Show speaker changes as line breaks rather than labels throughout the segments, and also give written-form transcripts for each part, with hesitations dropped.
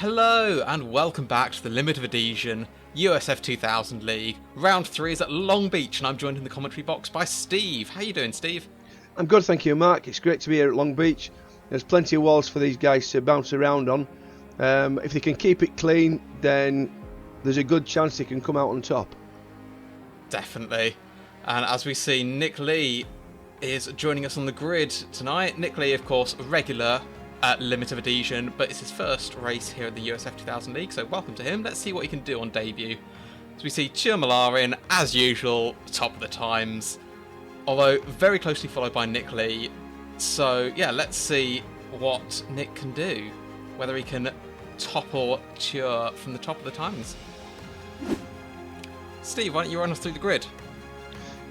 Hello and welcome back to the Limit of Adhesion USF2000 League. Round 3 is at Long Beach and I'm joined in the commentary box by Steve. How you doing, Steve?
I'm good, thank you, Mark. It's great to be here at Long Beach. There's plenty of walls for these guys to bounce around on. If they can keep it clean, then there's a good chance they can come out on top.
Definitely. And as we see, Nick Lee is joining us on the grid tonight. Nick Lee, of course, a regular at Limit of Adhesion, but it's his first race here at the USF2000 League, so welcome to him. Let's see what he can do on debut. As we see Ture and Merijn, as usual, top of the times, although very closely followed by Nick Lee. So yeah, let's see what Nick can do, whether he can topple Ture from the top of the times. Steve, why don't you run us through the grid?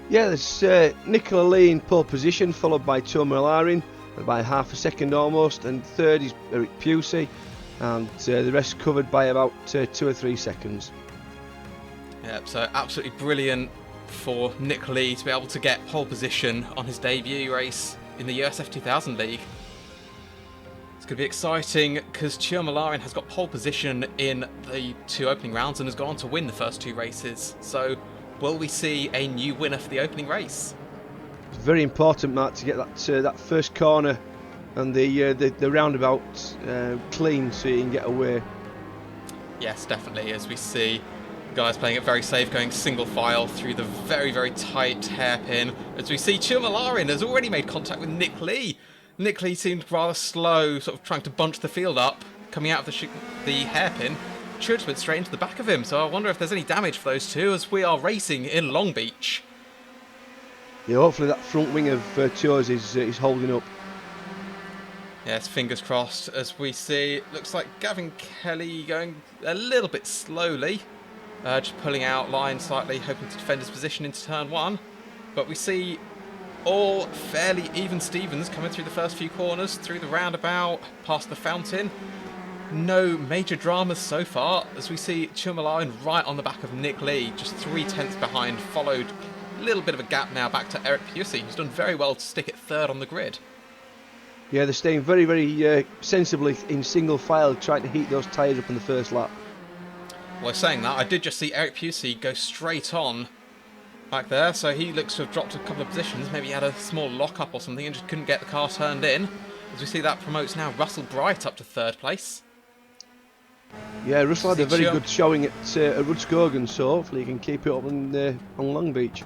Yeah, there's Nicola Lee in pole position, followed by Ture and Merijn by half a second almost, and third is Eric Pusey, and the rest covered by about 2 or 3 seconds.
Yep, so absolutely brilliant for Nick Lee to be able to get pole position on his debut race in the USF2000 League. It's going to be exciting because Ture and Merijn has got pole position in the 2 opening rounds and has gone on to win the first 2 races. So will we see a new winner for the opening race?
It's very important, Mark, to get that first corner and the roundabout clean so you can get away.
Yes, definitely, as we see guys playing it very safe, going single file through the very, very tight hairpin. As we see Ture and Merijn has already made contact with Nick Lee. Nick Lee seemed rather slow, sort of trying to bunch the field up, coming out of the hairpin. Ture's went straight into the back of him, so I wonder if there's any damage for those two as we are racing in Long Beach.
Yeah, hopefully that front wing of Ture's is holding up.
Yes, fingers crossed. As we see, looks like Gavin Kelly going a little bit slowly, just pulling out line slightly, hoping to defend his position into turn 1. But we see all fairly even Stevens coming through the first few corners, through the roundabout, past the fountain. No major dramas so far, as we see Ture and Merijn right on the back of Nick Lee, just 3/10 behind, followed a little bit of a gap now back to Eric Pusey, who's done very well to stick it third on the grid.
Yeah, they're staying very, very sensibly in single file, trying to heat those tyres up in the first lap.
Well, saying that, I did just see Eric Pusey go straight on back there, so he looks to have dropped a couple of positions. Maybe he had a small lock-up or something and just couldn't get the car turned in. As we see, that promotes now Russell Bright up to 3rd place.
Yeah, Russell had a very good showing at Rudskogen, so hopefully he can keep it up on Long Beach.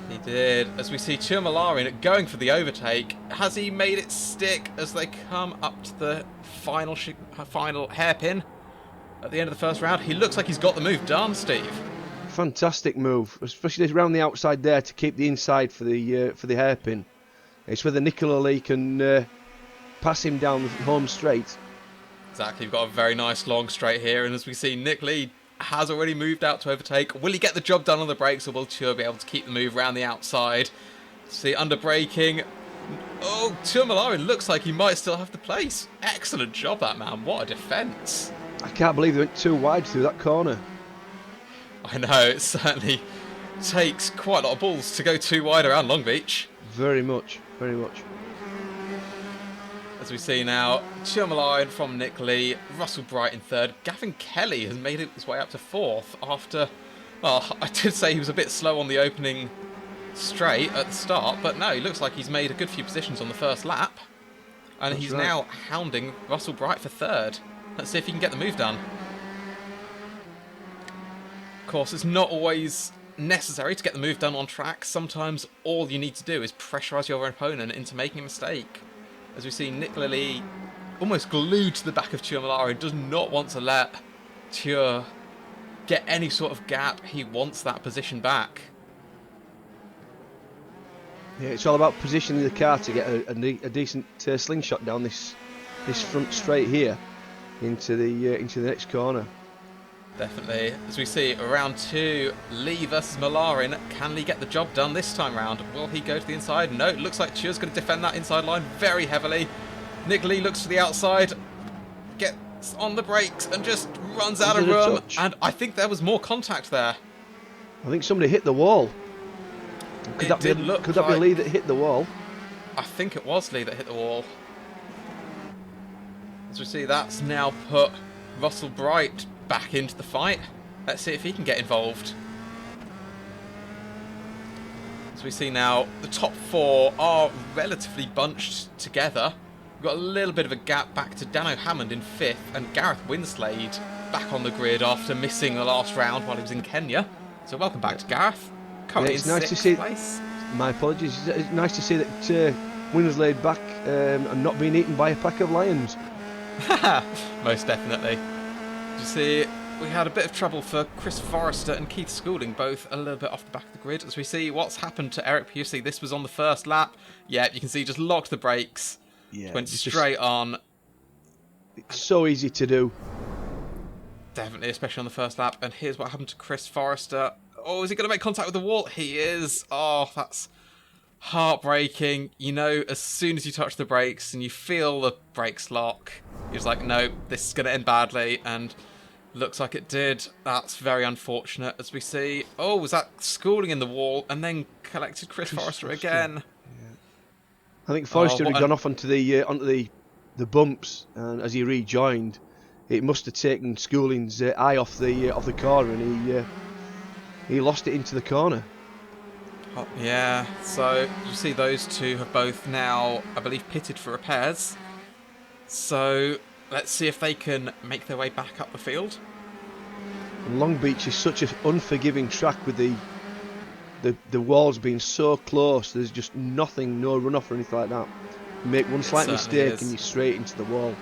He did. As we see Ture and Merijn going for the overtake. Has he made it stick as they come up to the final hairpin at the end of the first round? He looks like he's got the move done, Steve.
Fantastic move, especially around the outside there to keep the inside for the hairpin. It's whether Nicola Lee can pass him down the home straight.
Exactly, we've got a very nice long straight here, and as we see, Nick Lee has already moved out to overtake. Will he get the job done on the brakes, or will Ture be able to keep the move around the outside? See, under braking. Oh, Ture and Merijn looks like he might still have the place. Excellent job, that man. What a defence.
I can't believe they went too wide through that corner.
I know, it certainly takes quite a lot of balls to go too wide around Long Beach.
Very much, very much.
As we see now, Ture and Merijn from Nick Lee, Russell Bright in 3rd. Gavin Kelly has made his way up to 4th after, well, I did say he was a bit slow on the opening straight at the start, but no, he looks like he's made a good few positions on the first lap. And he's now hounding Russell Bright for 3rd. Let's see if he can get the move done. Of course, it's not always necessary to get the move done on track. Sometimes all you need to do is pressurise your opponent into making a mistake. As we see, Nicola Lee almost glued to the back of Ture and Merijn, does not want to let Ture get any sort of gap. He wants that position back.
Yeah, it's all about positioning the car to get a decent slingshot down this front straight here into the next corner.
Definitely. As we see, round 2, Lee versus Merijn. Can Lee get the job done this time round? Will he go to the inside? No, it looks like Ture's going to defend that inside line very heavily. Nick Lee looks to the outside, gets on the brakes and just runs out of room. And I think there was more contact there.
I think somebody hit the wall. Could that be Lee that hit the wall?
I think it was Lee that hit the wall. As we see, that's now put Russell Bright back into the fight. Let's see if he can get involved. As we see now, the top 4 are relatively bunched together. We've got a little bit of a gap back to Dan O'Hammond in 5th and Gareth Winslade back on the grid after missing the last round while he was in Kenya. So welcome back to Gareth. Currently
it's
in
nice
6th
to see.
place.
My apologies. It's nice to see that Winslade back and not being eaten by a pack of lions.
Most definitely. You see, we had a bit of trouble for Chris Forrester and Keith Schooling, both a little bit off the back of the grid. As we see what's happened to Eric Pusey. This was on the first lap. Yeah, you can see he just locked the brakes.
Yeah,
went straight on.
It's so easy to do.
Definitely, especially on the first lap. And here's what happened to Chris Forrester. Oh, is he going to make contact with the wall? He is. Oh, that's heartbreaking. You know, as soon as you touch the brakes and you feel the brakes lock, you're just like, no, this is going to end badly. And looks like it did. That's very unfortunate. As we see, oh, was that Schooling in the wall and then collected Chris Forrester again?
I think Forrester had gone off onto the bumps, and as he rejoined, it must have taken Schooling's eye off the corner, and he lost it into the corner.
Oh, yeah, so you see those two have both now, I believe, pitted for repairs. So let's see if they can make their way back up the field.
And Long Beach is such an unforgiving track with the walls being so close. There's just nothing, no runoff or anything like that. You make one slight mistake and you're straight into the wall.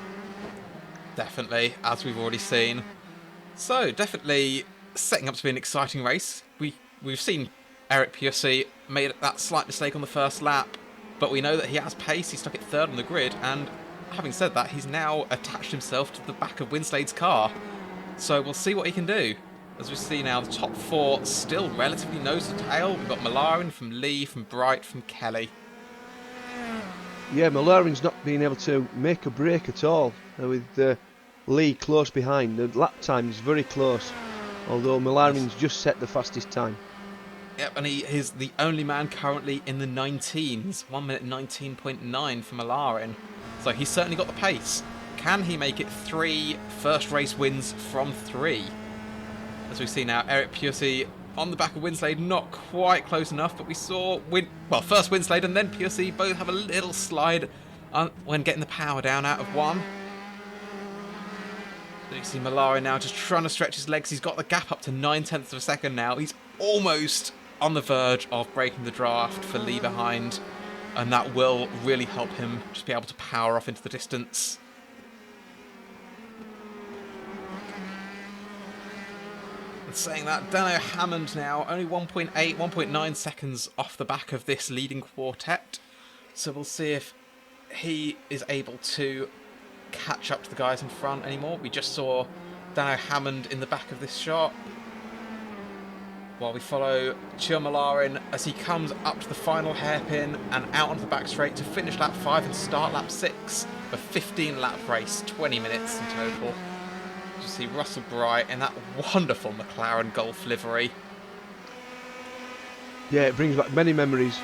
Definitely, as we've already seen. So definitely setting up to be an exciting race. We've seen Eric Pusey made that slight mistake on the first lap, but we know that he has pace. He's stuck at 3rd on the grid, and having said that, he's now attached himself to the back of Winslade's car. So we'll see what he can do. As we see now, the top 4 still relatively nose to tail. We've got Malarin from Lee, from Bright, from Kelly.
Yeah, Malarin's not being able to make a break at all, with Lee close behind. The lap time is very close, although Malarin's just set the fastest time.
Yep, and he is the only man currently in the 19s. 1 minute 19.9 for Malarin. So he's certainly got the pace. Can he make it 3 first race wins from 3? As we see now, Eric Pusey on the back of Winslade, not quite close enough, but we saw first Winslade and then Pusey both have a little slide when getting the power down out of 1. So you see Malarin now just trying to stretch his legs. He's got the gap up to 9/10 of a second now. He's almost on the verge of breaking the draft for Lee behind, and that will really help him just be able to power off into the distance. And saying that, Dan O'Hammond now only 1.8, 1.9 seconds off the back of this leading quartet. So we'll see if he is able to catch up to the guys in front anymore. We just saw Dan O'Hammond in the back of this shot, while we follow Ture Malarin as he comes up to the final hairpin and out onto the back straight to finish lap 5 and start lap 6. A 15-lap race, 20 minutes in total. You see Russell Bright in that wonderful McLaren Golf livery.
Yeah, it brings back many memories.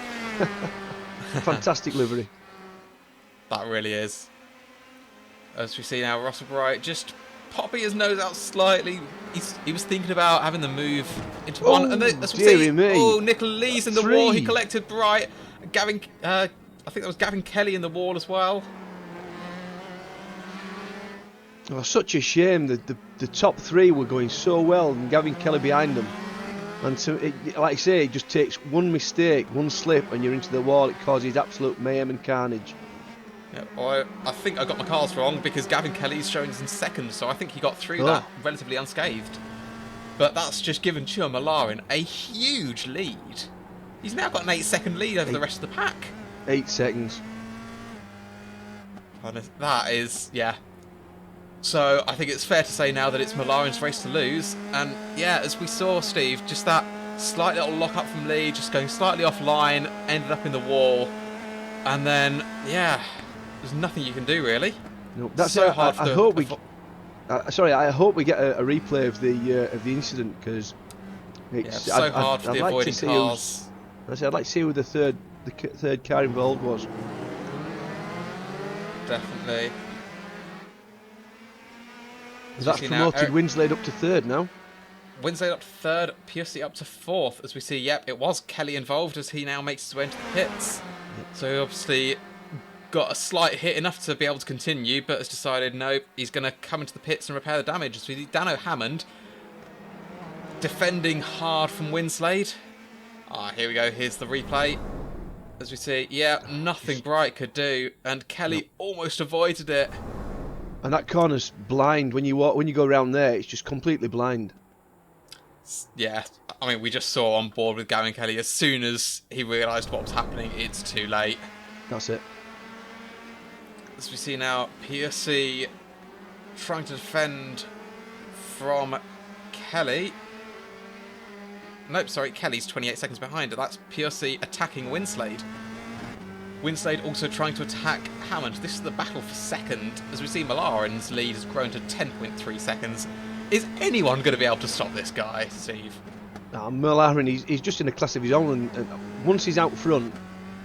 Fantastic livery.
That really is. As we see now, Russell Bright just popping his nose out slightly. He was thinking about having the move into 1. And that's what we see. Oh, Nicola Lee's in the wall. He collected Bright. Gavin, I think that was Gavin Kelly in the wall as well.
Oh, such a shame that the top 3 were going so well and Gavin Kelly behind them. And so, like I say, it just takes one mistake, one slip, and you're into the wall. It causes absolute mayhem and carnage.
Yeah, well, I think I got my cars wrong because Gavin Kelly's showing us in 2nd, so I think he got through that relatively unscathed. But that's just given Ture Malarin a huge lead. He's now got an 8-second lead over the rest of the pack.
8 seconds.
That is, yeah. So I think it's fair to say now that it's Malarin's race to lose. And yeah, as we saw, Steve, just that slight little lock up from Lee, just going slightly offline, ended up in the wall. And then, yeah, there's nothing you can do really.
No, that's
so hard.
I hope we get a replay of the incident, because it's
so hard for the avoiding cars.
I'd like to see who the third car involved was.
Definitely.
That's promoted Winslade up to third now.
Winslade up to third, Piercy up to fourth. As we see, yep, it was Kelly involved as he now makes his way into the pits. So he obviously got a slight hit, enough to be able to continue, but has decided no, he's going to come into the pits and repair the damage. As we see Dano Hammond defending hard from Winslade. Here we go, here's the replay. As we see, yeah, nothing Bright could do, and Kelly almost avoided it.
And that corner's blind. When you go around there, it's just completely blind.
Yeah, I mean, we just saw on board with Gavin Kelly, as soon as he realised what was happening, it's too late.
That's it.
As we see now, Piercy trying to defend from Kelly. Nope, sorry, Kelly's 28 seconds behind. That's Piercy attacking Winslade. Winslade also trying to attack Hammond. This is the battle for second. As we see, Malarin's lead has grown to 10.3 seconds. Is anyone going to be able to stop this guy, Steve?
Merlarin, he's just in a class of his own, and once he's out front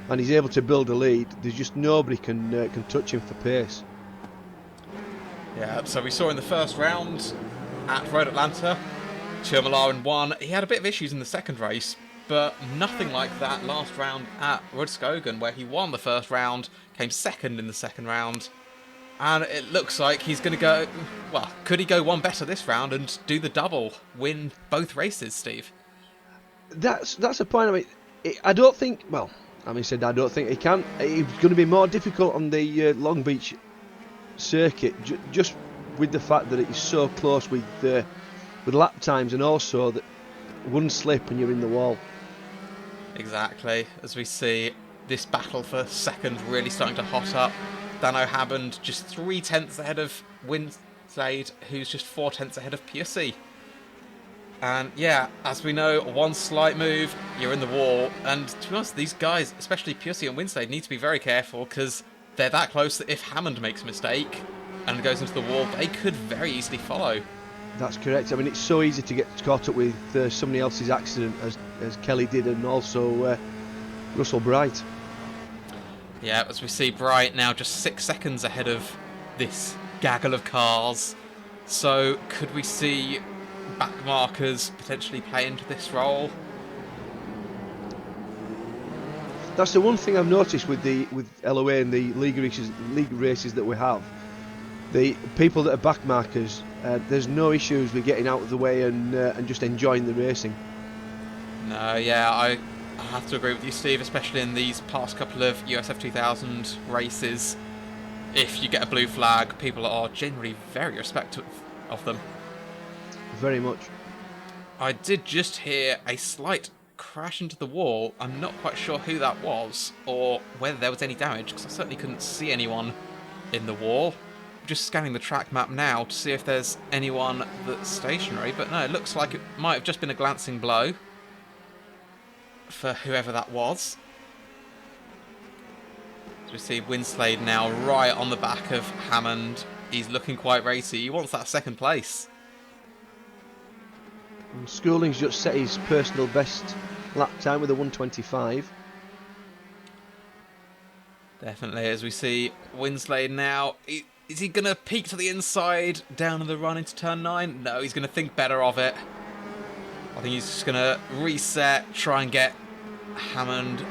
and he's able to build a lead, there's just nobody can touch him for pace.
Yeah, so we saw in the first round at Road Atlanta, Ture Merijn won. He had a bit of issues in the second race, but nothing like that last round at Rudskogen, where he won the first round, came second in the second round. And it looks like he's going to go... Well, could he go one better this round and do the double, win both races, Steve?
That's a point. I mean, I don't think... Well, I don't think he can. It's going to be more difficult on the Long Beach circuit, just with the fact that it is so close with lap times, and also that one slip and you're in the wall.
Exactly. As we see this battle for second really starting to hot up. Dano Hammond just 0.3 ahead of Winslade, who's just 0.4 ahead of Piercy. And yeah, as we know, one slight move, you're in the wall. And to be honest, these guys, especially Piercy and Winslade, need to be very careful, because they're that close that if Hammond makes a mistake and goes into the wall, they could very easily follow. That's
correct. I mean, it's so easy to get caught up with somebody else's accident, as Kelly did, and also Russell Bright.
Yeah, as we see Bright now just 6 seconds ahead of this gaggle of cars. So could we see back markers potentially play into this role?
That's the one thing I've noticed with LOA and the league races that we have. The people that are back markers, there's no issues with getting out of the way and just enjoying the racing.
No, yeah, I have to agree with you, Steve, especially in these past couple of USF2000 races. If you get a blue flag, people are generally very respectful of them.
Very much.
I did just hear a slight crash into the wall. I'm not quite sure who that was or whether there was any damage, because I certainly couldn't see anyone in the wall. I'm just scanning the track map now to see if there's anyone that's stationary, but no, it looks like it might have just been a glancing blow for whoever that was. As we see Winslade now right on the back of Hammond. He's looking quite racy. He wants that second place.
And Schooling's just set his personal best lap time with a 1:25.
Definitely, as we see Winslade now. Is he going to peek to the inside down in the run into turn 9? No, he's going to think better of it. I think he's just going to reset, try and get Hammond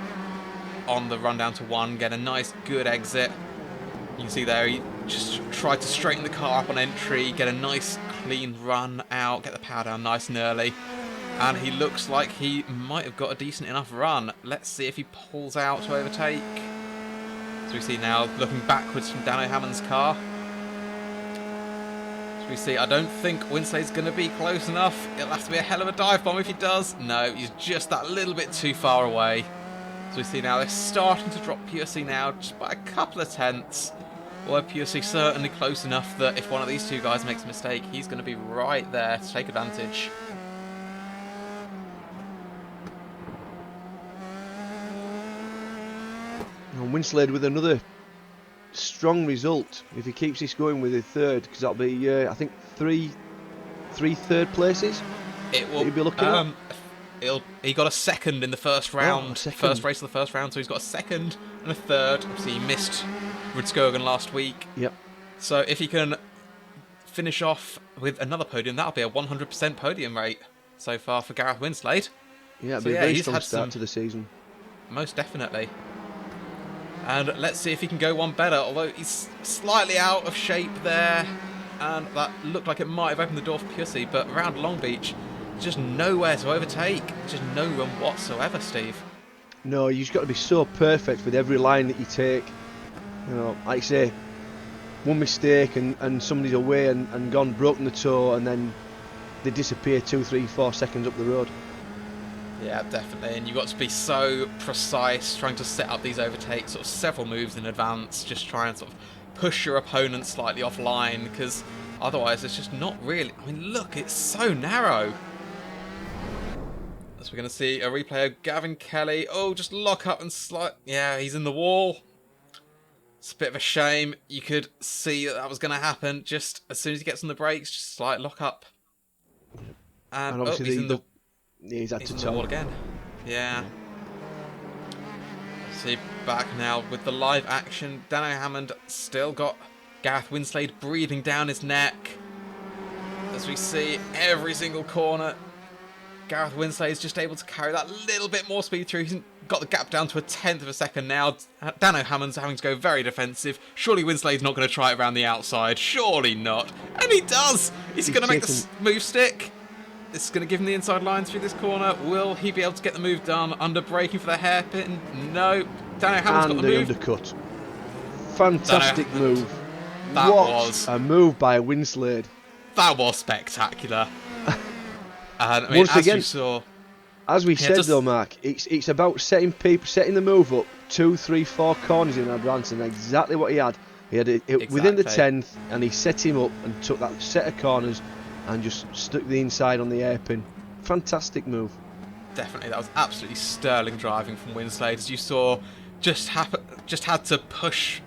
on the run down to 1, get a nice good exit. You can see there he just tried to straighten the car up on entry, get a nice clean run out, get the power down nice and early. And he looks like he might have got a decent enough run. Let's see if he pulls out to overtake. As we see now, looking backwards from Dano Hammond's car. As we see, I don't think Winslade's going to be close enough. It'll have to be a hell of a dive bomb if he does. No, he's just that little bit too far away. As we see now, they're starting to drop Piercy now just by a couple of tenths. Although Piercy certainly close enough that if one of these two guys makes a mistake, he's going to be right there to take advantage.
And Winslade with another strong result if he keeps this going with a third, because that'll be I think three third places.
It will
be looking at.
He got a second in the first round, first race of the first round, so he's got a second and a third. Obviously, he missed Rudskogen last week.
Yep.
So if he can finish off with another podium, that'll be a 100% podium rate so far for Gareth Winslade.
Yeah, it'll
So
be a
yeah,
very
he's
strong
had
start
some,
to the season.
most definitely. And let's see if he can go one better, although he's slightly out of shape there. And that looked like it might have opened the door for Pusey, but around Long Beach, just nowhere to overtake. Just no room whatsoever, Steve.
No, you've got to be so perfect with every line that you take. You know, like you say, one mistake and somebody's away and gone, broken the toe, and then they disappear 2, 3, 4 seconds up the road.
Yeah, definitely. And you've got to be so precise, trying to set up these overtakes sort of several moves in advance, just try and sort of push your opponent slightly offline, because otherwise it's just not really... I mean, look, it's so narrow. So we're going to see a replay of Gavin Kelly. Oh, just lock up and slide. Yeah, he's in the wall. It's a bit of a shame. You could see that was going to happen just as soon as he gets on the brakes, just slight lock up. And
obviously
he's in the...
he's had
He's
to
on the wall
top.
again. Yeah. See, back now with the live action. Dano Hammond still got Gareth Winslade breathing down his neck. As we see every single corner, Gareth Winslade is just able to carry that little bit more speed through. He's got the gap down to a 1/10 of a second now. Dano Hammond's having to go very defensive. Surely Winslade's not going to try it around the outside. Surely not. And he does! He's going to make the move stick. This is going to give him the inside line through this corner. Will he be able to get the move done? Under braking for the hairpin? No. Dano Hammond's got the move.
And the undercut. Fantastic move.
That
what
was
a move by Winslade.
That was spectacular. And I mean,
Once
as
again,
you saw,
as we said though, Mark, it's about setting the move up 2, 3, 4 corners in advance, and exactly what he had. He had it within the 10th, and he set him up and took that set of corners and just stuck the inside on the hairpin. Fantastic move.
Definitely, that was absolutely sterling driving from Winslade. As you saw, just had to push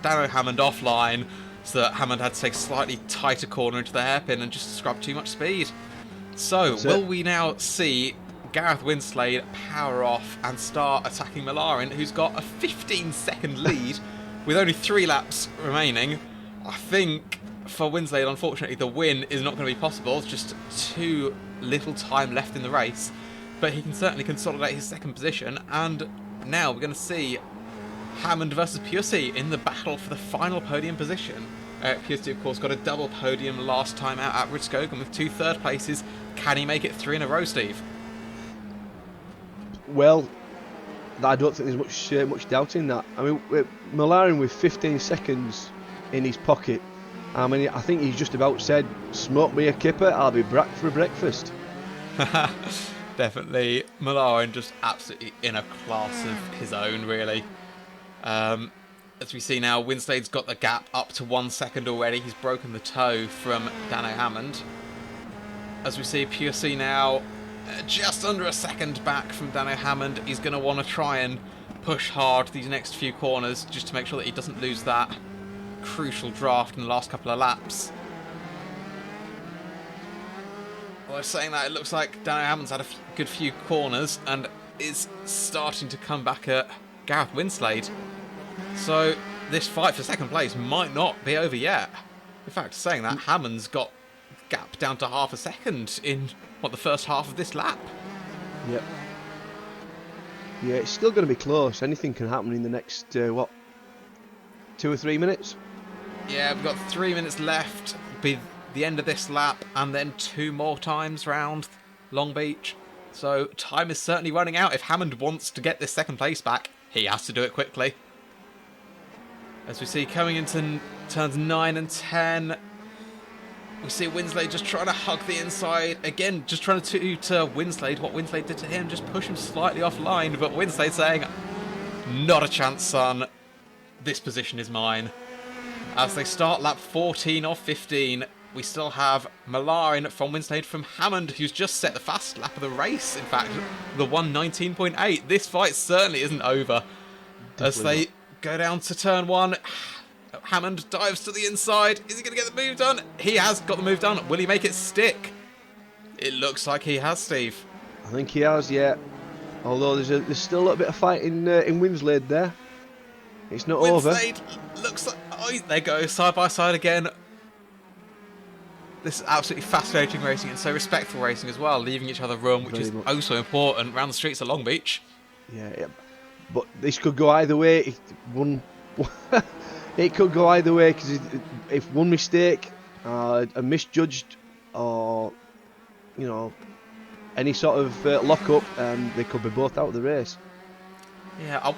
Dano Hammond offline, so that Hammond had to take a slightly tighter corner into the hairpin and just scrub too much speed. So, will we now see Gareth Winslade power off and start attacking Merijn, who's got a 15-second lead with only 3 laps remaining? I think for Winslade, unfortunately, the win is not going to be possible. It's just too little time left in the race. But he can certainly consolidate his second position. And now we're going to see Hammond versus Pusey in the battle for the final podium position. Pusey, of course, got a double podium last time out at Rudskogen with 2 third places. Can he make it 3 in a row, Steve?
Well, I don't think there's much doubt in that. I mean, Merijn with 15 seconds in his pocket. I mean, I think he's just about said, "Smoke me a kipper, I'll be back for breakfast."
Definitely, Merijn just absolutely in a class of his own, really. As we see now, Winslade's got the gap up to 1 second already. He's broken the toe from Dano Hammond. As we see Pusey now just under a second back from Dano Hammond. He's going to want to try and push hard these next few corners just to make sure that he doesn't lose that crucial draft in the last couple of laps. Although saying that, it looks like Dano Hammond's had a good few corners and is starting to come back at Gareth Winslade. So this fight for second place might not be over yet. In fact, saying that, Hammond's got gap down to half a second in, the first half of this lap.
Yep. Yeah, it's still going to be close. Anything can happen in the next, 2 or 3 minutes?
Yeah, we've got 3 minutes left. Be the end of this lap, and then 2 more times round Long Beach. So time is certainly running out. If Hammond wants to get this second place back, he has to do it quickly. As we see coming into turns 9 and 10, we see Winslade just trying to hug the inside. Again, just trying to do to Winslade what Winslade did to him, just push him slightly offline. But Winslade saying, not a chance, son. This position is mine. As they start lap 14 of 15, we still have Merijn from Winslade from Hammond, who's just set the fast lap of the race. In fact, the 1:19.8. This fight certainly isn't over. As they go down to turn 1, Hammond dives to the inside. Is he going to get the move done? He has got the move done. Will he make it stick? It looks like he has, Steve.
I think he has, yeah. Although there's still a little bit of fight in Winslade there. It's not over.
Winslade looks like... Oh, they go side by side again. this is absolutely fascinating racing and so respectful racing as well, leaving each other room, which is also important around the streets of Long Beach.
Yeah, but this could go either way. It could go either way because if one mistake, a misjudged, or any sort of lock-up, they could be both out of the race.
Yeah,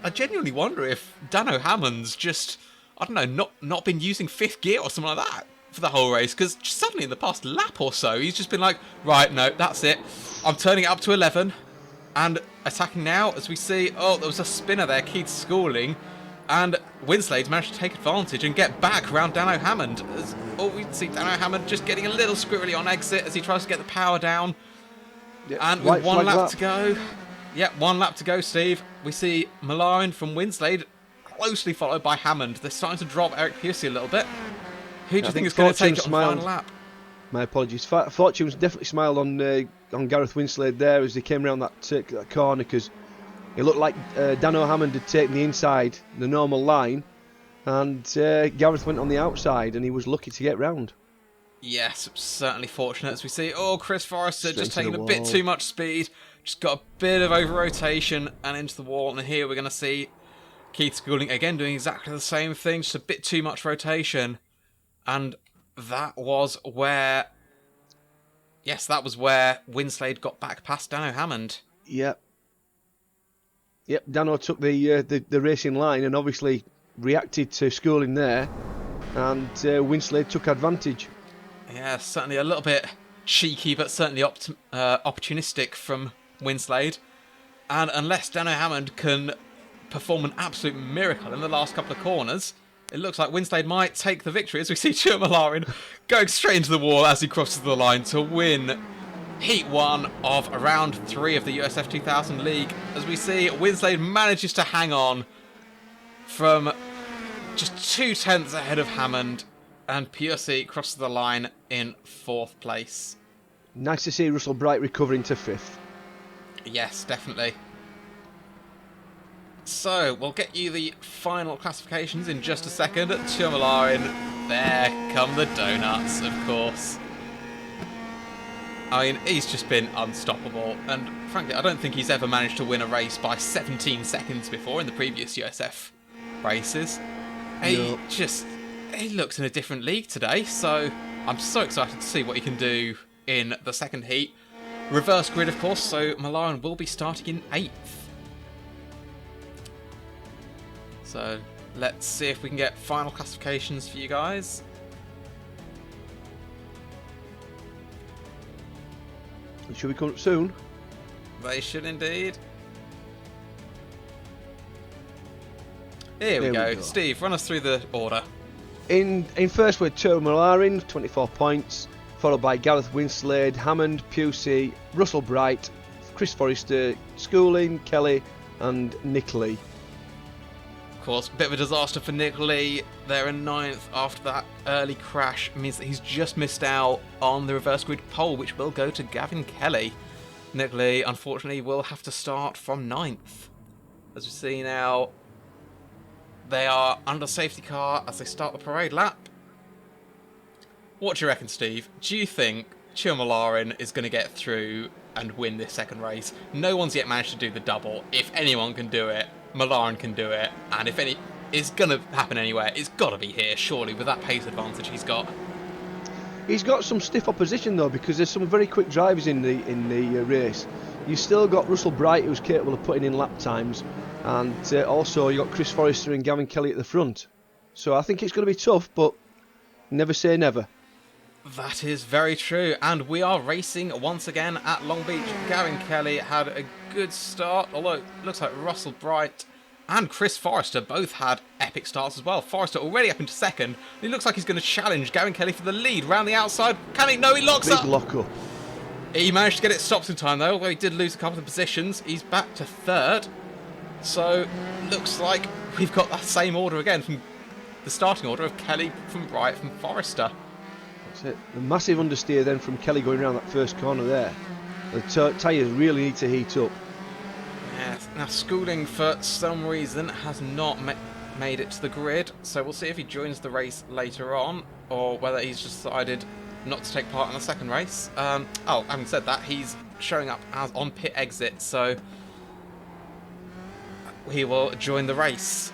I genuinely wonder if Dano Hammond's just, I don't know, not been using fifth gear or something like that for the whole race, because suddenly in the past lap or so, he's just been like, right, no, that's it. I'm turning it up to 11 and attacking now as we see, oh, there was a spinner there, Keith Schooling, and Winslade's managed to take advantage and get back around Dano Hammond. We see Dano Hammond just getting a little squirrely on exit as he tries to get the power down.
Yep,
and with one lap to go, one lap to go, Steve, we see Merijn from Winslade closely followed by Hammond. They're starting to drop Eric Pusey a little bit. Who do you think is going to take it on the final lap?
My apologies. Fortune's definitely smiled on Gareth Winslade there as they came around that corner, because it looked like Dano Hammond had taken the inside, the normal line, and Gareth went on the outside, and he was lucky to get round.
Yes, certainly fortunate as we see. Oh, Chris Forrester just taking a bit too much speed, just got a bit of over rotation and into the wall. And here we're going to see Keith Schooling again doing exactly the same thing, just a bit too much rotation. And that was where, Winslade got back past Dano Hammond.
Yep, Dano took the racing line and obviously reacted to Schooling there, and Winslade took advantage.
Yeah, certainly a little bit cheeky, but certainly opportunistic from Winslade. And unless Dano Hammond can perform an absolute miracle in the last couple of corners, it looks like Winslade might take the victory as we see Ture and Merijn going straight into the wall as he crosses the line to win Heat 1 of round 3 of the USF2000 League. As we see, Winslade manages to hang on from just 0.2 ahead of Hammond, and Pusey crosses the line in 4th place.
Nice to see Russell Bright recovering to 5th.
Yes, definitely. So, we'll get you the final classifications in just a second. Ture and Merijn, there come the donuts, of course. I mean, he's just been unstoppable, and frankly, I don't think he's ever managed to win a race by 17 seconds before in the previous USF races.
No.
He looks in a different league today, so I'm so excited to see what he can do in the second heat. Reverse grid, of course, so Merijn will be starting in 8th. So let's see if we can get final classifications for you guys.
Should we come up soon?
They should indeed. Here we go. Steve, run us through the order.
In first we're Ture and Merijn, 24 points, followed by Gareth Winslade, Hammond, Pusey, Russell Bright, Chris Forrester, Schooling, Kelly and Nicola.
Of course, bit of a disaster for Nicola. They're in 9th after that early crash. It means that he's just missed out on the reverse grid pole, which will go to Gavin Kelly. Nicola, unfortunately, will have to start from 9th. As we see now, they are under safety car as they start the parade lap. What do you reckon, Steve? Do you think Ture and Merijn is going to get through and win this second race? No one's yet managed to do the double. If anyone can do it, Merijn can do it. And if it's going to happen anywhere, it's got to be here, surely, with that pace advantage he's got.
He's got some stiff opposition though, because there's some very quick drivers in the race. You've still got Russell Bright, who's capable of putting in lap times, and also you got Chris Forrester and Gavin Kelly at the front. So I think it's going to be tough, but never say never.
That is very true, and we are racing once again at Long Beach. Gavin Kelly had a good start, although it looks like Russell Bright and Chris Forrester both had epic starts as well. Forrester already up into 2nd. He looks like he's going to challenge Gavin Kelly for the lead round the outside. Can he? No, he locks up.
Big lock up.
He managed to get it stopped in time though, although he did lose a couple of positions. He's back to 3rd. So, looks like we've got that same order again from the starting order of Kelly, from Bright, from Forrester.
That's it. A massive understeer then from Kelly going around that first corner there. The tyres really need to heat up.
Yeah, now Schooling for some reason has not made it to the grid, so we'll see if he joins the race later on, or whether he's decided not to take part in the second race. Having said that, he's showing up as on pit exit, so he will join the race.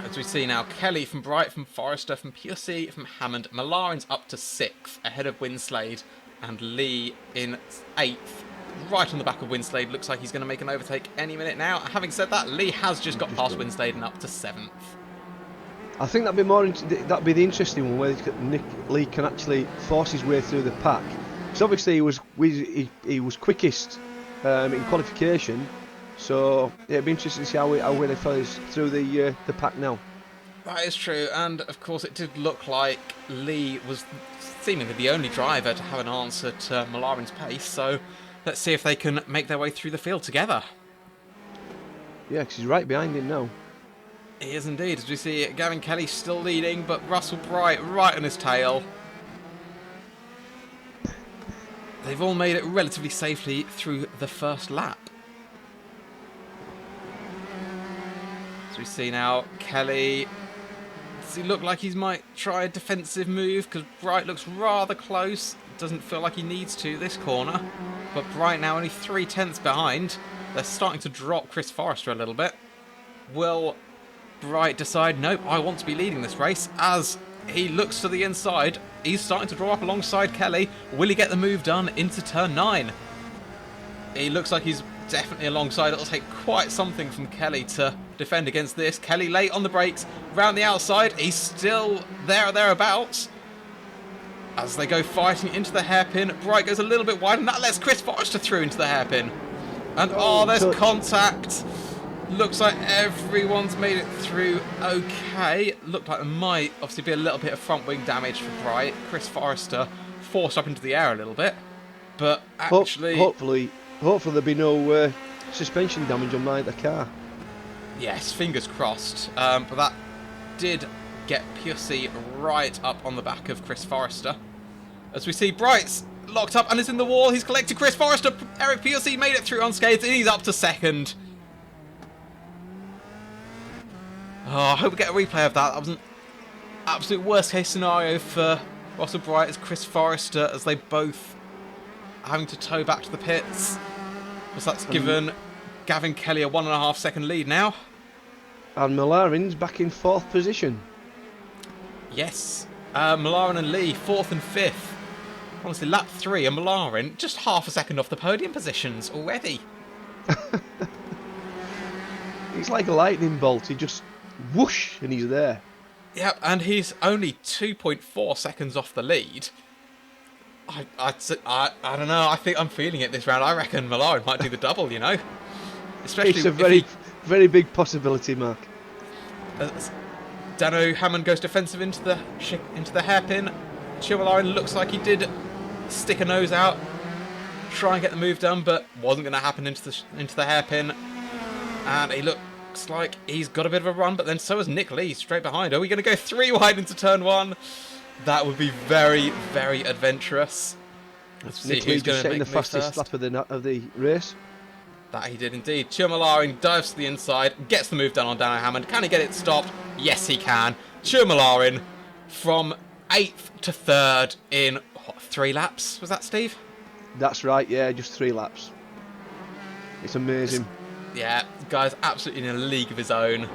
As we see now, Kelly from Bright, from Forrester, from Pusey, from Hammond. Malarin's up to 6th, ahead of Winslade, and Lee in 8th, right on the back of Winslade. Looks like he's going to make an overtake any minute now. Having said that, Lee has just got past Winslade and up to 7th.
I think that'd be the interesting one, where Lee can actually force his way through the pack. Because obviously he was quickest in qualification. So yeah, it'd be interesting to see how he follows through the pack now.
That is true, and of course it did look like Lee was seemingly the only driver to have an answer to Malarin's pace, so let's see if they can make their way through the field together.
Yeah, because he's right behind him now.
He is indeed, as we see Gavin Kelly still leading, but Russell Bright right on his tail. They've all made it relatively safely through the first lap. As we see now, Kelly, does he look like he might try a defensive move? Because Bright looks rather close. Doesn't feel like he needs to this corner. But Bright now only 3/10 behind. They're starting to drop Chris Forrester a little bit. Will Bright decide, nope, I want to be leading this race? As he looks to the inside, he's starting to draw up alongside Kelly. Will he get the move done into turn 9? He looks like he's definitely alongside. It'll take quite something from Kelly to defend against this. Kelly late on the brakes, round the outside. He's still there or thereabouts. As they go fighting into the hairpin, Bright goes a little bit wide, and that lets Chris Forrester through into the hairpin. And there's contact. Looks like everyone's made it through okay. Looked like there might obviously be a little bit of front wing damage for Bright. Chris Forrester forced up into the air a little bit, but actually,
hopefully there'll be no suspension damage on either car.
Yes, fingers crossed. But that did get Pusey right up on the back of Chris Forrester. As we see, Bright's locked up and is in the wall. He's collected Chris Forrester. Eric Pusey made it through unscathed, and he's up to 2nd. Oh, I hope we get a replay of that. That was an absolute worst case scenario for Russell Bright as Chris Forrester, as they both having to tow back to the pits. Because that's given Gavin Kelly a 1.5 second lead now.
And Malarin's back in 4th position.
Yes. Malarin and Lee, 4th and 5th. Honestly, lap 3 and Malarin just half a second off the podium positions already.
He's like a lightning bolt. He just whoosh and he's there.
Yep, and he's only 2.4 seconds off the lead. I don't know. I think I'm feeling it this round. I reckon Malarin might do the double, you know. Especially
it's a very big possibility, Mark.
Dano Hammond goes defensive into the hairpin. Malarin looks like he did stick a nose out, try and get the move done, but wasn't going to happen into the hairpin. And he looks like he's got a bit of a run, but then so is Nick Lee straight behind. Are we going to go 3 wide into turn 1? That would be very, very adventurous. Let's see
Nick
who's
Lee
going
just
to
setting
make
the fastest lap of the race.
That he did indeed. Malarin dives to the inside, gets the move done on Dano Hammond. Can he get it stopped? Yes, he can. Malarin from 8th to 3rd in, 3 laps? Was that, Steve?
That's right, yeah, just 3 laps. It's amazing.
Yeah, guy's absolutely in a league of his own.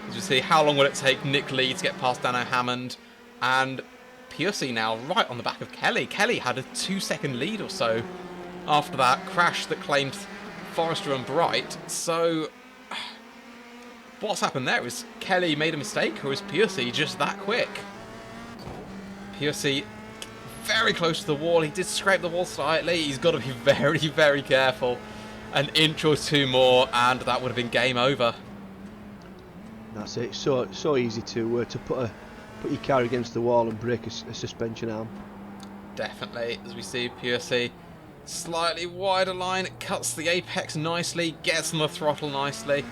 As you see, how long will it take Nick Lee to get past Dano Hammond? And Pusey now right on the back of Kelly. Kelly had a 2-second lead or so after that crash that claimed Forrester and Bright. So what's happened there? Is Kelly made a mistake, or is Pusey just that quick? Pusey very close to the wall. He did scrape the wall slightly. He's got to be very, very careful. An inch or 2 more, and that would have been game over.
That's it. So easy to put your car against the wall and break a suspension arm.
Definitely, as we see Pusey slightly wider line, cuts the apex nicely, gets on the throttle nicely,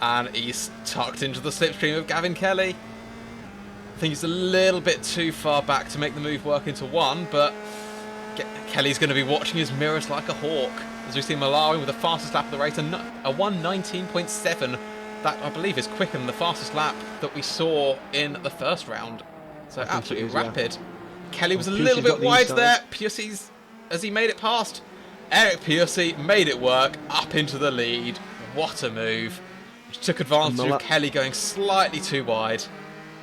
and he's tucked into the slipstream of Gavin Kelly. I think he's a little bit too far back to make the move work into 1, but Kelly's going to be watching his mirrors like a hawk. As we see Malarin with the fastest lap of the race, a 1:19.7. That, I believe, is quicker than the fastest lap that we saw in the first round. So absolutely rapid. Kelly was a
Piercy's
little bit
got the
wide
inside.
there. Piercy's, as he made it past, Eric Piercy made it work, up into the lead. What a move. He took advantage of Kelly going slightly too wide.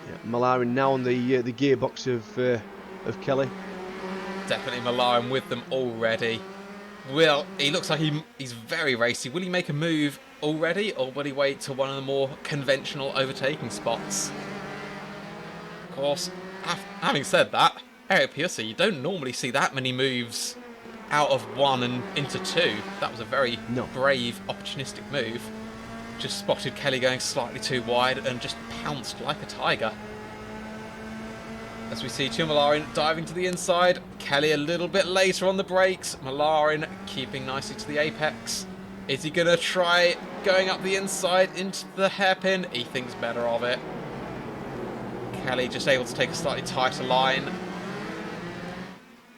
Yeah, Merijn now on the gearbox of Kelly.
Definitely Merijn with them already. Will, he looks like he's very racy. Will he make a move already, or will he wait till one of the more conventional overtaking spots? Of course, having said that, Eric Piercy, you don't normally see that many moves out of one and into two. That was a very brave, opportunistic move. Just spotted Kelly going slightly too wide and just pounced like a tiger. As we see Ture and Merijn diving to the inside. Kelly a little bit later on the brakes. Merijn keeping nicely to the apex. Is he going to try going up the inside into the hairpin? He thinks better of it. Kelly just able to take a slightly tighter line.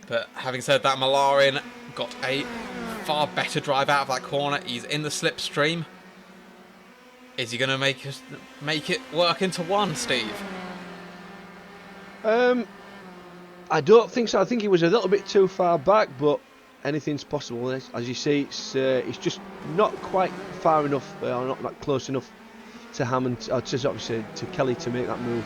But having said that, Merijn got a far better drive out of that corner. He's in the slipstream. Is he going to make it work into one, Steve?
I don't think so. I think he was a little bit too far back, but anything's possible. As you see, it's just not quite far enough, or not that close enough to Hammond, or to Kelly to make that move.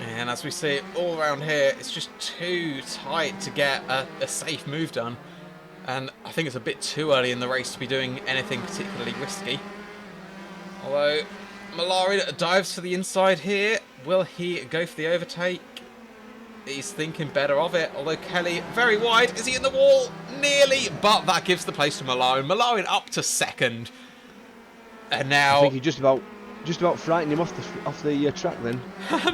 And as we see all around here, it's just too tight to get a safe move done. And I think it's a bit too early in the race to be doing anything particularly risky. Although Merijn dives to the inside here. Will he go for the overtake? He's thinking better of it. Although Kelly very wide. Is he in the wall? Nearly. But that gives the place to Merijn. Merijn up to second. And now...
I think he just about frightened him off the track then.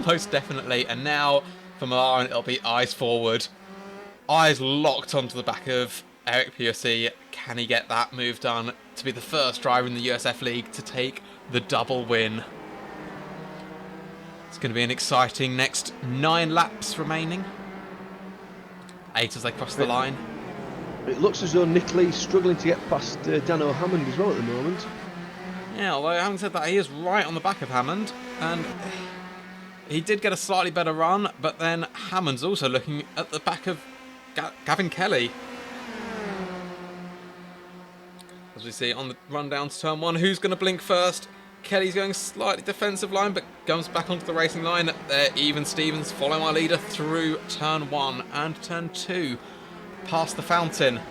Most definitely. And now for Merijn it'll be eyes forward. Eyes locked onto the back of Eric Piercy. Can he get that move done to be the first driver in the USF League to take the double win? It's going to be an exciting next 9 laps remaining. 8 as they cross the line.
It looks as though Nicola is struggling to get past Dano Hammond as well at the moment.
Yeah, although having said that, he is right on the back of Hammond, and he did get a slightly better run, but then Hammond's also looking at the back of Gavin Kelly. As we see on the run down to turn 1, who's going to blink first? Kelly's going slightly defensive line, but comes back onto the racing line. There, Even Stevens follow our leader through turn 1 and turn 2, past the fountain.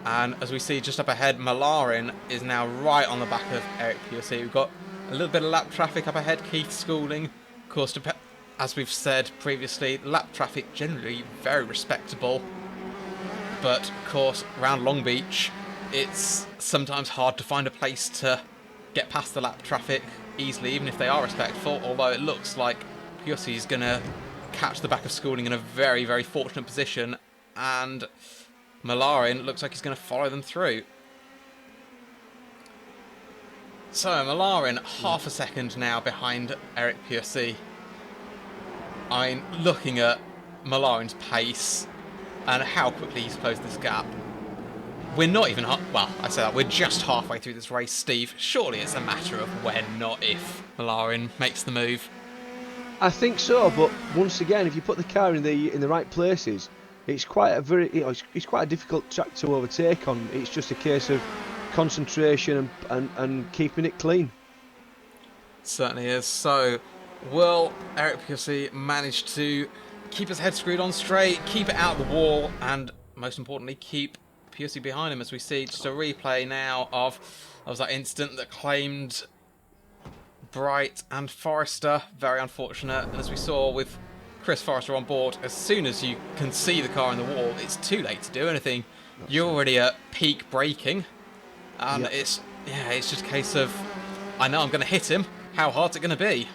And as we see just up ahead, Merijn is now right on the back of Eric Piercy. We've got a little bit of lap traffic up ahead. Keith Schooling, of course, as we've said previously, lap traffic generally very respectable. But, of course, around Long Beach, it's sometimes hard to find a place to get past the lap traffic easily, even if they are respectful, although it looks like Piercy is going to catch the back of Schooling in a very, very fortunate position, and Merijn looks like he's going to follow them through. So, Merijn, half a second now behind Eric Piercy. I mean, looking at Merlijn's pace and how quickly he's closed this gap. We're not even well, I say that, we're just halfway through this race, Steve. Surely it's a matter of when, not if, Merijn makes the move.
I think so, but once again, if you put the car in the right places, it's quite a it's quite a difficult track to overtake on. It's just a case of concentration and keeping it clean.
Certainly is. So, will Eric Piercy manage to keep his head screwed on straight, keep it out of the wall, and most importantly, keep Piercy behind him? As we see just a replay now of that incident that claimed Bright and Forrester. Very unfortunate. And as we saw with Chris Forrester on board, as soon as you can see the car in the wall, it's too late to do anything. You're already at peak braking, and it's just a case of, I know I'm going to hit him. How hard's it going to be?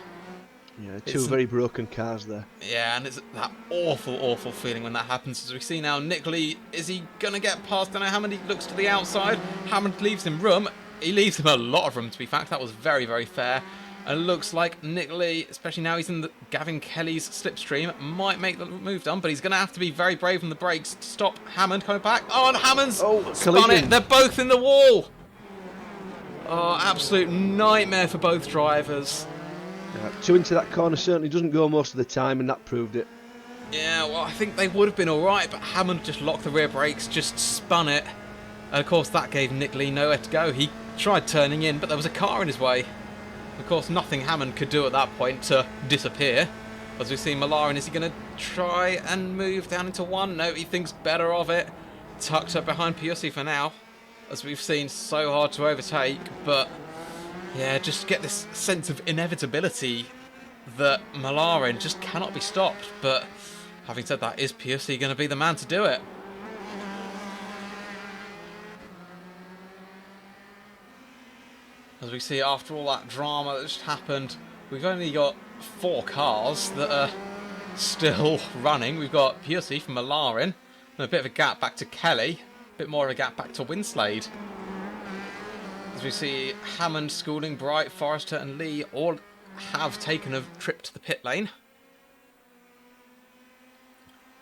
Yeah, two very broken cars there.
Yeah, and it's that awful, awful feeling when that happens. As we see now, Nicola, is he going to get past? I don't know. Hammond, he looks to the outside. Hammond leaves him room. He leaves him a lot of room, to be fact. That was very, very fair. And it looks like Nicola, especially now he's in Gavin Kelly's slipstream, might make the move done, but he's going to have to be very brave on the brakes to stop Hammond coming back. Oh, and Hammond's spun it. They're both in the wall. Oh, absolute nightmare for both drivers.
Two into that corner certainly doesn't go most of the time, and that proved it.
Yeah, well, I think they would have been alright, but Hammond just locked the rear brakes, just spun it. And of course that gave Nicola nowhere to go. He tried turning in, but there was a car in his way. Of course, nothing Hammond could do at that point to disappear. As we see Merijn, is he going to try and move down into one? No, he thinks better of it. Tucked up behind Piussi for now. As we've seen, so hard to overtake, but yeah, just get this sense of inevitability that Merijn just cannot be stopped. But having said that, is Piussi going to be the man to do it? As we see, after all that drama that just happened, we've only got 4 cars that are still running. We've got Piussi from Merijn, and a bit of a gap back to Kelly, a bit more of a gap back to Winslade. As we see, Hammond, Schooling, Bright, Forrester and Lee all have taken a trip to the pit lane.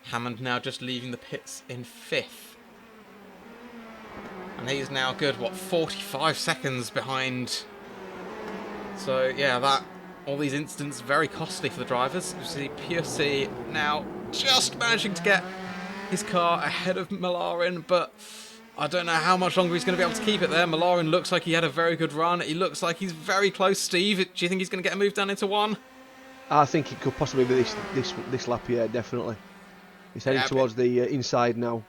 Hammond now just leaving the pits in 5th. And he's now good, what, 45 seconds behind. So, yeah, all these incidents very costly for the drivers. You see Piussi now just managing to get his car ahead of Merijn, but I don't know how much longer he's going to be able to keep it there. Merijn looks like he had a very good run. He looks like he's very close. Steve, do you think he's going to get a move down into 1?
I think it could possibly be this lap, yeah, definitely. He's heading towards the inside now.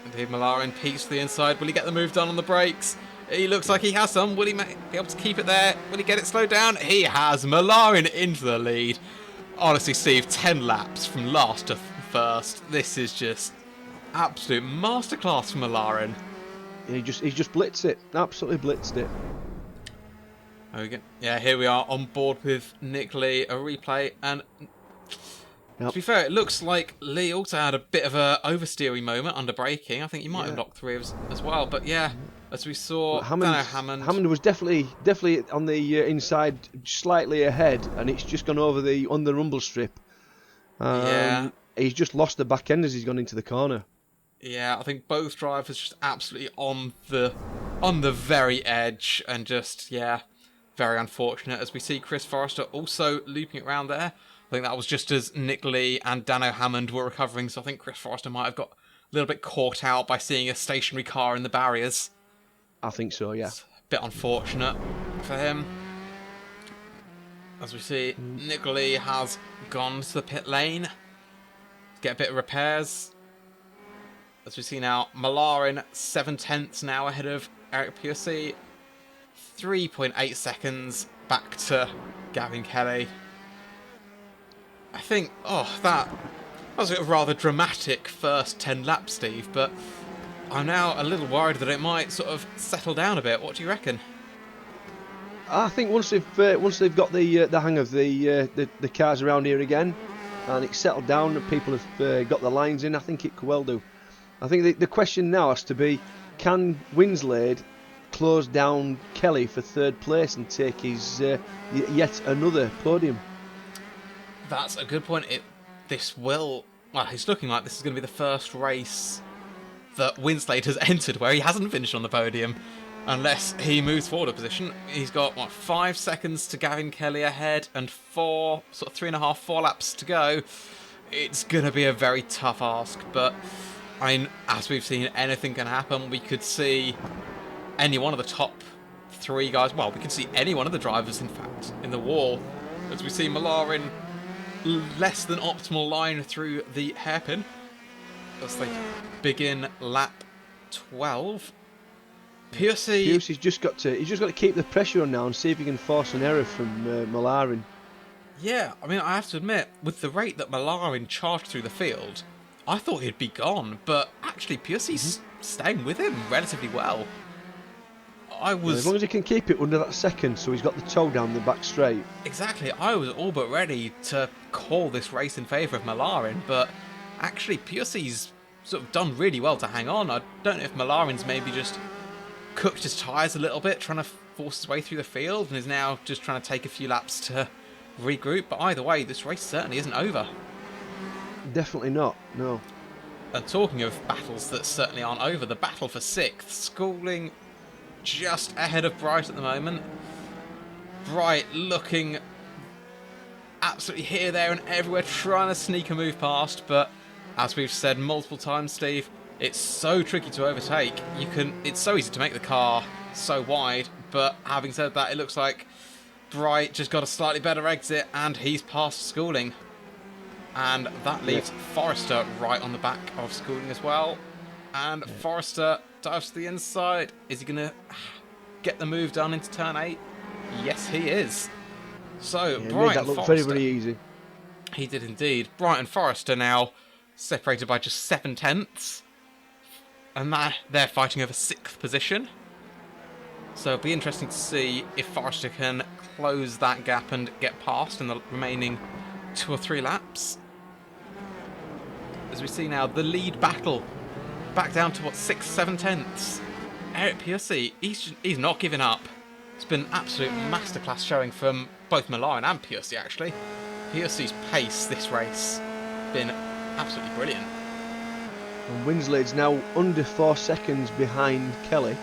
Indeed, Merijn peeks to the inside. Will he get the move done on the brakes? He looks like he has some. Will he be able to keep it there? Will he get it slowed down? He has. Merijn into the lead. Honestly, Steve, 10 laps from last to first. This is just absolute masterclass from Merijn.
He just blitzed it. Absolutely blitzed it.
There we go. Yeah, here we are on board with Nicola. A replay, and to be fair, it looks like Lee also had a bit of a oversteering moment under braking. I think he might have knocked through as well. But yeah, as we saw,
Hammond was definitely on the inside, slightly ahead, and it's just gone over on the rumble strip. He's just lost the back end as he's gone into the corner.
Yeah, I think both drivers just absolutely on the very edge, and just very unfortunate. As we see Chris Forrester also looping it around there. I think that was just as Nicola and Dano Hammond were recovering, so I think Chris Forrester might have got a little bit caught out by seeing a stationary car in the barriers.
I think so, yeah.
It's a bit unfortunate for him. As we see, Nicola has gone to the pit lane to get a bit of repairs. As we see now, Merijn 7/10 now ahead of Eric Piussi. 3.8 seconds back to Gavin Kelly. I think, that was a rather dramatic first 10 laps, Steve, but I'm now a little worried that it might sort of settle down a bit. What do you reckon?
I think once they've got the hang of the cars around here again, and it's settled down and people have got the lines in, I think it could well do. I think the question now has to be, can Winslade close down Kelly for 3rd place and take his yet another podium?
That's a good point. It's looking like this is going to be the first race that Winslade has entered where he hasn't finished on the podium, unless he moves forward a position. He's got 5 seconds to Gavin Kelly ahead, and 3.5, 4 laps to go. It's going to be a very tough ask, but I mean, as we've seen, anything can happen. We could see any one of the top 3 guys. Well, we could see any one of the drivers, in fact, in the wall. As we see Merijn less than optimal line through the hairpin as they begin lap 12.
Piussi's just got to keep the pressure on now and see if he can force an error from Merijn.
Yeah, I mean, I have to admit, with the rate that Merijn charged through the field, I thought he'd be gone, but actually Piussi's staying with him relatively well.
As long as he can keep it under that second, so he's got the toe down the back straight.
Exactly, I was all but ready to call this race in favour of Merijn, but actually Piussi's sort of done really well to hang on. I don't know if Merlijn's maybe just cooked his tyres a little bit, trying to force his way through the field, and is now just trying to take a few laps to regroup. But either way, this race certainly isn't over.
Definitely not, no.
And talking of battles that certainly aren't over, the battle for 6th, Schooling just ahead of Bright at the moment. Bright looking absolutely here, there and everywhere, trying to sneak a move past, but as we've said multiple times, Steve, it's so tricky to overtake. It's so easy to make the car so wide, but having said that, it looks like Bright just got a slightly better exit and he's past Schooling. And that leaves Forrester right on the back of Schooling as well. And Forrester dives to the inside. Is he going to get the move done into turn 8? Yes, he is. So,
Bright
Bright
that
and
looked
Forrester,
very, very easy.
He did indeed. Bright and Forrester now separated by just 7 tenths. And they're fighting over 6th position. So it'll be interesting to see if Forrester can close that gap and get past in the remaining 2 or 3 laps. As we see now, the lead battle back down to 6, 7 tenths. Eric Piercy, he's not giving up. It's been an absolute masterclass showing from both Merijn and Piercy, actually. Piercy's pace this race been absolutely brilliant.
And Winslade's now under 4 seconds behind Kelly.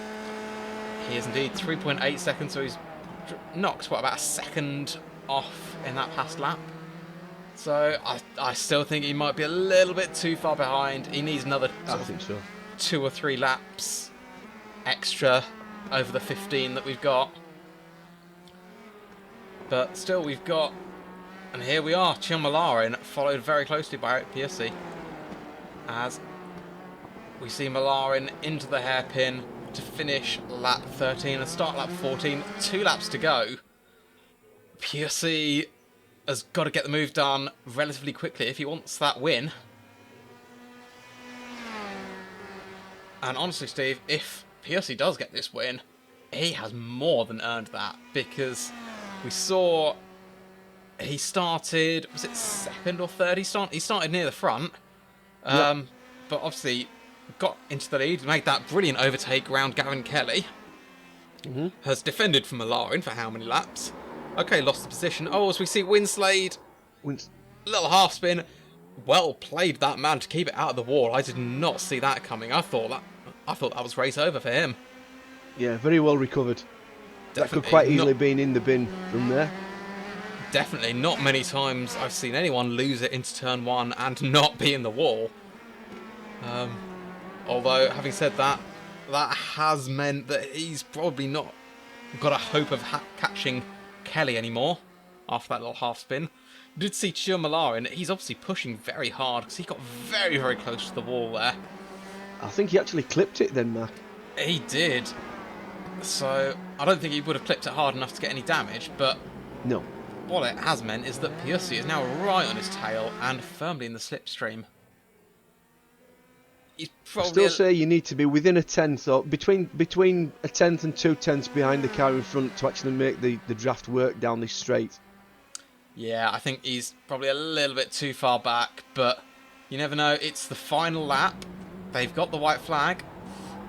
He is indeed 3.8 seconds, so he's knocked about a second off in that past lap. So I still think he might be a little bit too far behind. He needs another
I think so.
2 or 3 laps extra over the 15 that we've got. But still, we've got, and here we are, Ture and Merijn, followed very closely by Eric Piercy, as we see Merijn into the hairpin to finish lap 13 and start lap 14. 2 laps to go. Piercy has got to get the move done relatively quickly if he wants that win. And honestly, Steve, if Piercy does get this win, he has more than earned that, because we saw he started, was it 2nd or 3rd? He started near the front, but obviously got into the lead, made that brilliant overtake around Gavin Kelly. Has defended from Merijn for how many laps? Okay, lost the position. Oh, as we see Winslade, little half spin. Well played, that man, to keep it out of the wall. I did not see that coming. I thought that was race over for him.
Yeah, very well recovered.
Definitely.
That could quite easily been in the bin from there.
Definitely. Not many times I've seen anyone lose it into turn 1 and not be in the wall. Although, having said that, that has meant that he's probably not got a hope of catching Kelly anymore after that little half spin. Did see Ture and Merijn, he's obviously pushing very hard because he got very, very close to the wall there.
I think he actually clipped it then, Mark.
He did. So, I don't think he would have clipped it hard enough to get any damage, but
no.
What it has meant is that Piercy is now right on his tail and firmly in the slipstream. He's probably
still say you need to be within a tenth, or between a tenth and 2 tenths behind the car in front to actually make the draft work down this straight.
Yeah, I think he's probably a little bit too far back, but you never know. It's the final lap. They've got the white flag.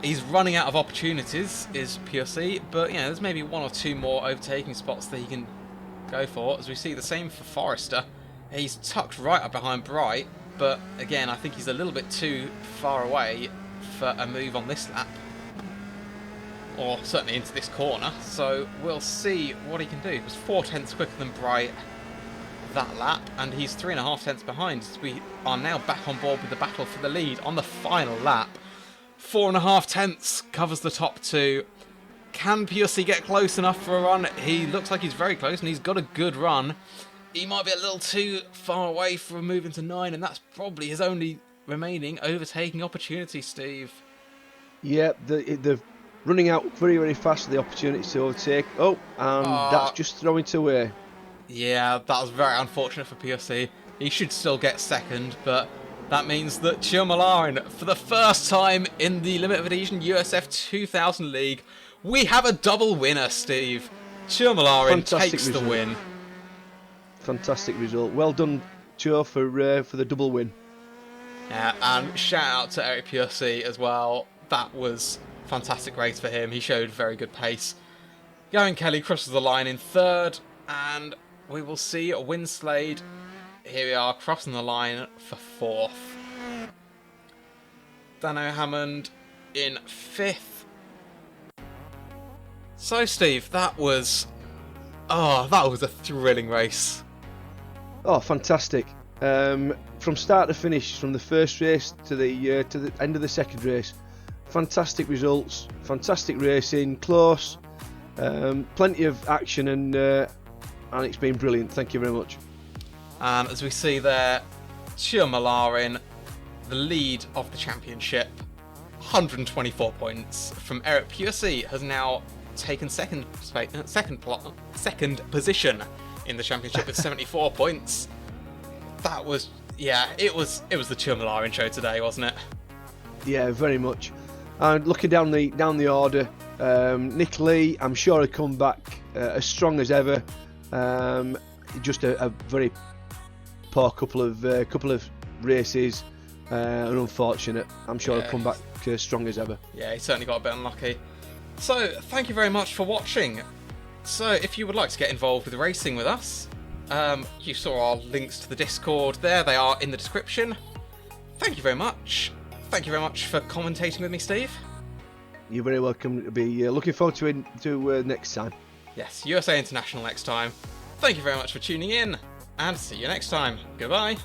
He's running out of opportunities, is Piercy, but there's maybe 1 or 2 more overtaking spots that he can go for. As we see the same for Forrester. He's tucked right up behind Bright, but again, I think he's a little bit too far away for a move on this lap. Or certainly into this corner, so we'll see what he can do. He was 4 tenths quicker than Bright that lap, and he's 3.5 tenths behind. We are now back on board with the battle for the lead on the final lap. 4.5 tenths covers the top 2. Can Piercy get close enough for a run? He looks like he's very close, and he's got a good run. He might be a little too far away for a move into 9, and that's probably his only remaining overtaking opportunity, Steve.
Yeah, they're running out very, very fast for the opportunity to overtake. Oh, and that's just throwing it away.
Yeah, that was very unfortunate for Piercy. He should still get 2nd, but that means that Ture and Merijn, for the first time in the Limited Adhesion USF2000 League, we have a double winner, Steve. Ture and Merijn takes the win.
Fantastic result. Well done, Ture, for the double win.
Yeah, and shout out to Eric Piercy as well. That was a fantastic race for him. He showed very good pace. Gavin Kelly crosses the line in 3rd, and we will see Winslade. Here we are, crossing the line for 4th. Dano Hammond in 5th. So, Steve, that was a thrilling race.
Oh, fantastic! From start to finish, from the first race to the end of the second race, fantastic results, fantastic racing, close, plenty of action, and it's been brilliant. Thank you very much.
And as we see there, Ture and Merijn, the lead of the championship, 124 points from Eric Pursey, has now taken second position in the championship with 74 points. That was, it was the Ture and Merijn show today, wasn't it?
Yeah, very much. And looking down the order, Nicola, I'm sure he'll come back as strong as ever. Just a very poor couple of races, and unfortunate. I'm sure he'll come back strong as ever.
Yeah, he certainly got a bit unlucky. So, thank you very much for watching. So, if you would like to get involved with racing with us, you saw our links to the Discord there. They are in the description. Thank you very much. Thank you very much for commentating with me, Steve.
You're very welcome. To be looking forward to next time.
Yes, USA International next time. Thank you very much for tuning in, and see you next time. Goodbye.